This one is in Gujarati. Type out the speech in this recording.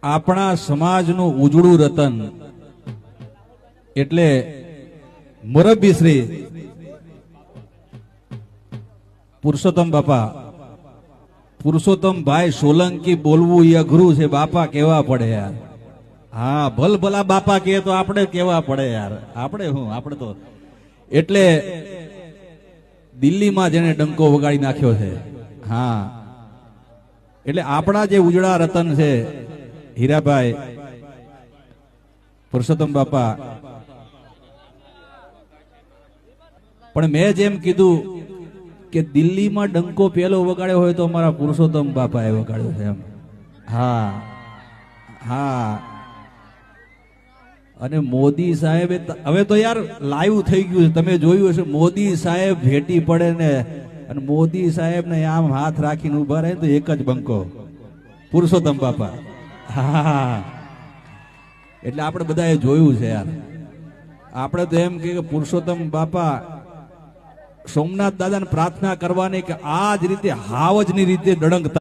આપણા સમાજનું ઉજળું રતન એટલે મુરબ્બી શ્રી પુરુષોત્તમ બાપા, પુરુષોત્તમ ભાઈ સોલંકી બોલવું એ અઘરું છે, બાપા કેવા પડે યાર. હા, ભલ ભલા બાપા કહે તો આપણે કેવા પડે યાર. આપણે તો એટલે દિલ્હીમાં જેને ડંકો વગાડી નાખ્યો છે. હા, એટલે આપણા જે ઉજળા રતન છે હીરાભાઈ, પુરુષોત્તમ બાપા. પણ મેં જેમ કીધું કે દિલ્હીમાં ડંકો પેલો વગાડ્યો હોય તો અમારા પુરુષોત્તમ બાપાએ વગાડ્યો છે એમ. હા હા, અને મોદી સાહેબ હવે તો યાર લાઈવ થઈ ગયું છે, તમે જોયું હશે. મોદી સાહેબ ભેટી પડે ને અને મોદી સાહેબ ને આમ હાથ રાખીને ઉભા રહે તો એક જ બંકો, પુરુષોત્તમ બાપા. હા, એટલે આપણે બધાએ જોયું છે યાર. આપણે તો એમ કે પુરુષોત્તમ બાપા સોમનાથ દાદાને પ્રાર્થના કરવાની કે આ જ રીતે હાવજની રીતે ડળંગ